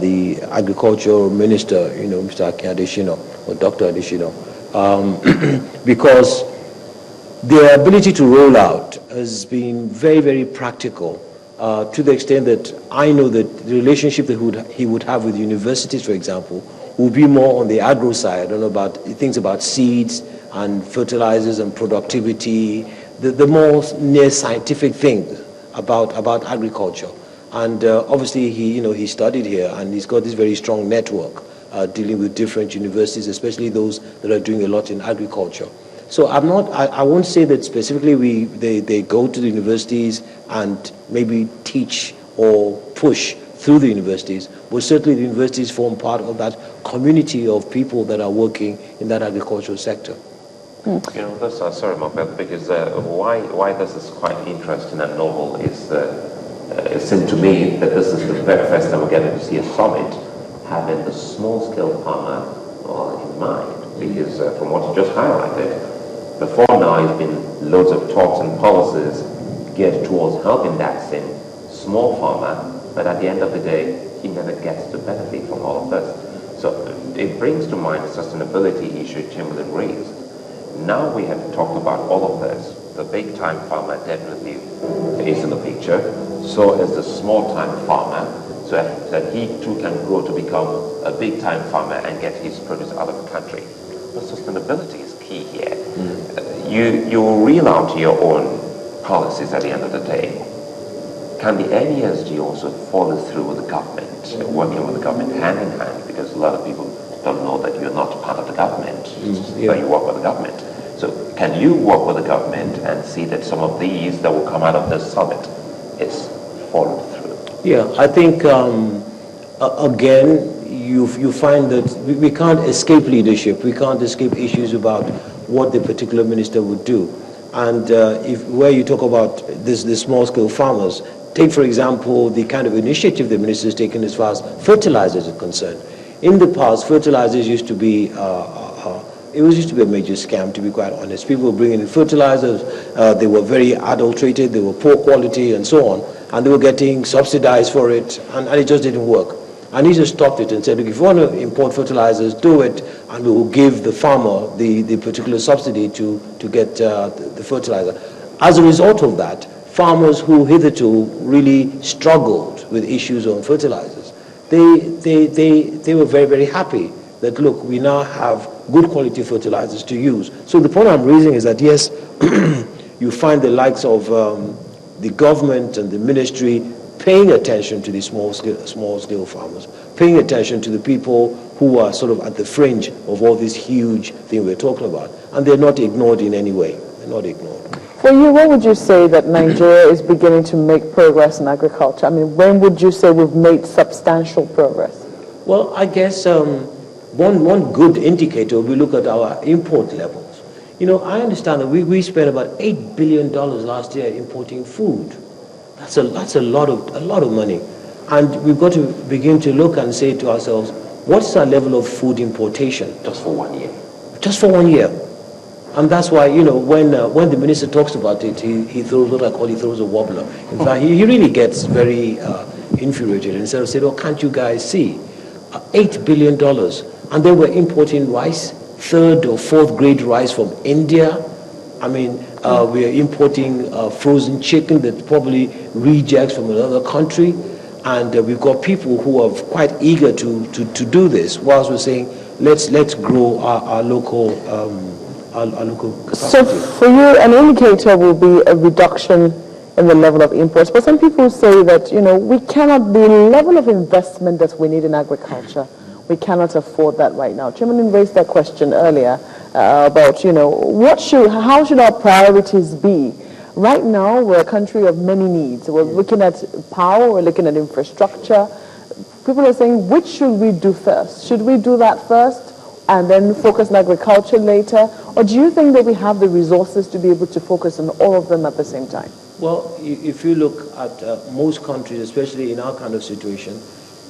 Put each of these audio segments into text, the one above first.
the agricultural minister, Mr. Akin Adesina or Dr. Adesina, because their ability to roll out has been very, very practical, to the extent that I know that the relationship that he would have with universities, for example, will be more on the agro side. I don't know about things about seeds and fertilizers and productivity, the more near scientific things about agriculture. And obviously he studied here, and he's got this very strong network dealing with different universities, especially those that are doing a lot in agriculture. So I won't say that specifically they go to the universities and maybe teach or push through the universities, but certainly the universities form part of that community of people that are working in that agricultural sector. This, sorry, Mokbel, because why this is quite interesting and novel is it seems to me that this is the very first time we're getting to see a summit having the small-scale farmer in mind, because from what you just highlighted, before now it's been loads of talks and policies geared towards helping that same small farmer, but at the end of the day, he never gets to benefit from all of this. So it brings to mind the sustainability issue Chamberlain raised. Now we have talked about all of this. The big-time farmer definitely is in the picture. So is the small-time farmer, so that he too can grow to become a big-time farmer and get his produce out of the country. But sustainability is key here. You reel out your own policies at the end of the day. Can the NESG also follow through with the government, working with the government hand in hand? Because a lot of people don't know that you're not part of the government, but you work with the government. So can you work with the government and see that some of these that will come out of this summit is followed through? Yeah, I think, again, you find that we can't escape leadership. We can't escape issues about what the particular minister would do. And where you talk about this small-scale farmers, take, for example, the kind of initiative the minister has taken as far as fertilizers are concerned. In the past, fertilizers used to be a major scam, to be quite honest. People were bringing in fertilizers, they were very adulterated, they were poor quality and so on, and they were getting subsidized for it, and it just didn't work. And he just stopped it and said, look, if you want to import fertilizers, do it, and we will give the farmer the particular subsidy to get the fertilizer. As a result of that, farmers who hitherto really struggled with issues on fertilizers, they were very, very happy that, look, we now have good quality fertilizers to use. So the point I'm raising is that, yes, you find the likes of the government and the ministry paying attention to the small-scale farmers, paying attention to the people who are sort of at the fringe of all this huge thing we're talking about. And they're not ignored in any way. They're not ignored. For you, when would you say that Nigeria is beginning to make progress in agriculture? I mean, when would you say we've made substantial progress? Well, I guess one good indicator, we look at our import levels. I understand that we spent about $8 billion last year importing food. That's a lot of money. And we've got to begin to look and say to ourselves, what's our level of food importation? Just for 1 year. Just for 1 year. And that's why, when the minister talks about it, he throws what I call, he throws a wobbler. In fact, he really gets very infuriated, and instead of saying, oh, can't you guys see? $8 billion. And then we're importing rice, third or fourth grade rice from India. I mean, we are importing frozen chicken that's probably rejects from another country. And we've got people who are quite eager to do this, whilst we're saying, let's grow our local capacity. So for you, an indicator will be a reduction in the level of imports. But some people say that, we cannot, the level of investment that we need in agriculture, we cannot afford that right now. Chairman raised that question earlier about, how should our priorities be? Right now, we're a country of many needs. We're looking at power, we're looking at infrastructure. People are saying, which should we do first? Should we do that first and then focus on agriculture later? Or do you think that we have the resources to be able to focus on all of them at the same time? Well, if you look at most countries, especially in our kind of situation,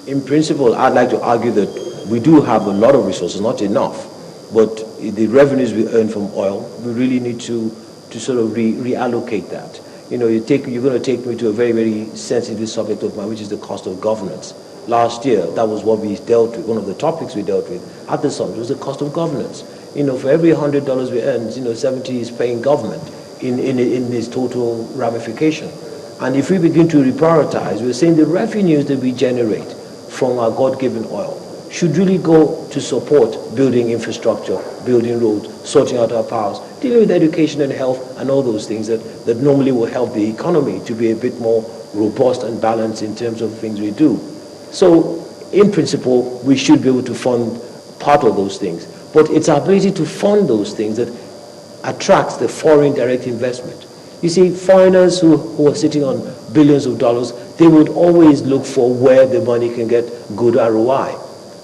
in principle, I'd like to argue that we do have a lot of resources, not enough. But the revenues we earn from oil, we really need to sort of reallocate that. You're going to take me to a very, very sensitive subject of mine, which is the cost of governance. last year, that was what we dealt with. One of the topics we dealt with at the summit was the cost of governance. For every $100 we earn, 70 is paying government in its total ramification. And if we begin to reprioritize, we're saying the revenues that we generate from our God-given oil should really go to support building infrastructure, building roads, sorting out our powers, dealing with education and health and all those things that normally will help the economy to be a bit more robust and balanced in terms of things we do. So, in principle, we should be able to fund part of those things. But it's our ability to fund those things that attracts the foreign direct investment. You see, foreigners who are sitting on billions of dollars, they would always look for where the money can get good ROI.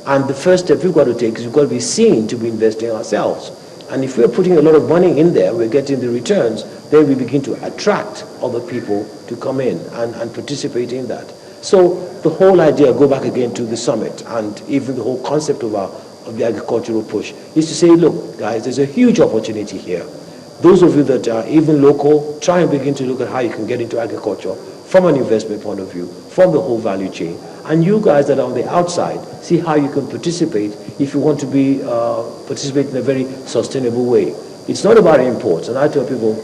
And the first step we've got to take is we've got to be seen to be investing ourselves. And if we're putting a lot of money in there, we're getting the returns, then we begin to attract other people to come in and participate in that. So the whole idea, go back again to the summit, and even the whole concept of the agricultural push, is to say, look, guys, there's a huge opportunity here. Those of you that are even local, try and begin to look at how you can get into agriculture from an investment point of view, from the whole value chain. And you guys that are on the outside, see how you can participate if you want to be participate in a very sustainable way. It's not about imports. And I tell people,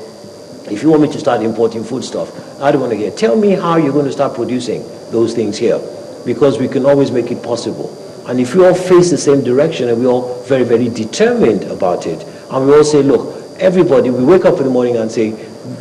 if you want me to start importing foodstuff, I don't want to hear. Tell me how you're going to start producing those things here, because we can always make it possible. And if we all face the same direction and we're all very, very determined about it, and we all say, look, everybody, we wake up in the morning and say,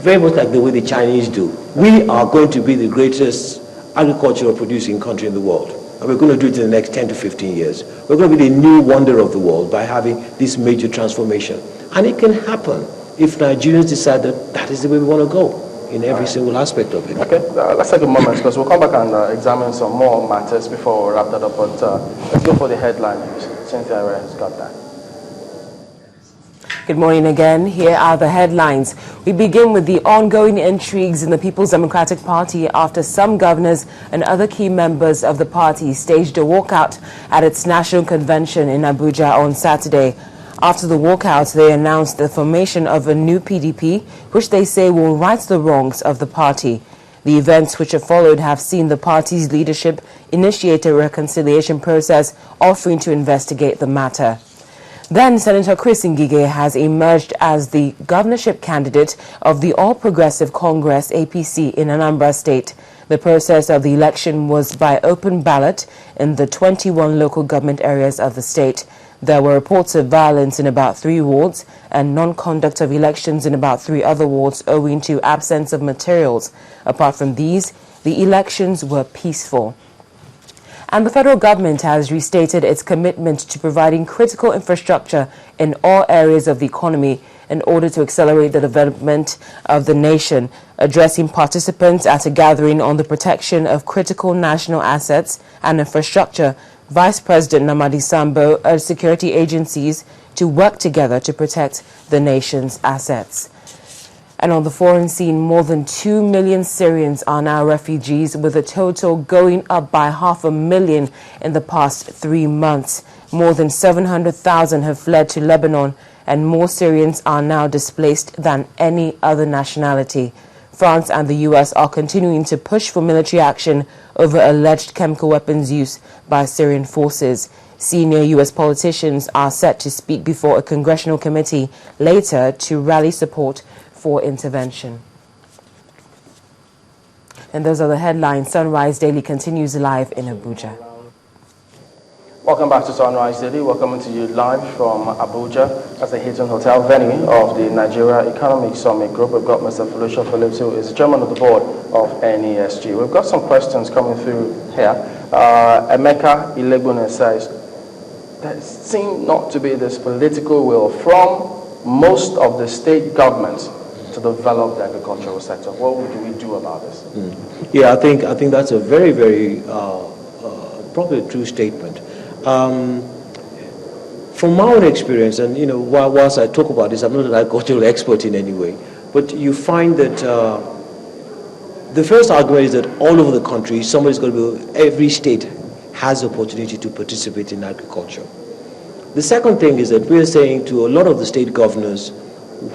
very much like the way the Chinese do, we are going to be the greatest agricultural producing country in the world. And we're going to do it in the next 10 to 15 years. We're going to be the new wonder of the world by having this major transformation. And it can happen if Nigerians decide that that is the way we want to go in every single aspect of it. Okay, let's take a moment because we'll come back and examine some more matters before we wrap that up. But let's go for the headline news. Cynthia has got that. Good morning again. Here are the headlines. We begin with the ongoing intrigues in the People's Democratic Party after some governors and other key members of the party staged a walkout at its national convention in Abuja on Saturday. After the walkout, they announced the formation of a new PDP, which they say will right the wrongs of the party. The events which have followed have seen the party's leadership initiate a reconciliation process, offering to investigate the matter. Then Senator Chris Ngige has emerged as the governorship candidate of the All Progressive Congress APC in Anambra State. The process of the election was by open ballot in the 21 local government areas of the state. There were reports of violence in about 3 wards and non-conduct of elections in about 3 other wards owing to absence of materials. Apart from these, the elections were peaceful. And the federal government has restated its commitment to providing critical infrastructure in all areas of the economy in order to accelerate the development of the nation. Addressing participants at a gathering on the protection of critical national assets and infrastructure, Vice President Namadi Sambo urged security agencies to work together to protect the nation's assets. And on the foreign scene, more than 2 million Syrians are now refugees, with a total going up by 500,000 in the past 3 months. More than 700,000 have fled to Lebanon, and more Syrians are now displaced than any other nationality. France and the US are continuing to push for military action over alleged chemical weapons use by Syrian forces. Senior US politicians are set to speak before a congressional committee later to rally support for intervention. And those are the headlines. Sunrise Daily continues live in Abuja. Welcome back to Sunrise Daily. Welcome to you live from Abuja at the Hilton Hotel venue of the Nigeria Economic Summit Group. We've got Mr. Felicia Phillips, who is chairman of the board of NESG. We've got some questions coming through here. Emeka Ilegbune says, there seems not to be this political will from most of the state governments to develop the agricultural sector. What do we do about this? Yeah, I think that's a very, very probably a true statement. From my own experience, and whilst I talk about this, I'm not an agricultural expert in any way, but you find that the first argument is that all over the country, every state has the opportunity to participate in agriculture. The second thing is that we're saying to a lot of the state governors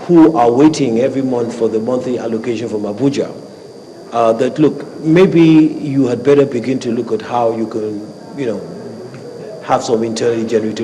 who are waiting every month for the monthly allocation from Abuja, that look, maybe you had better begin to look at how you can have some internally generated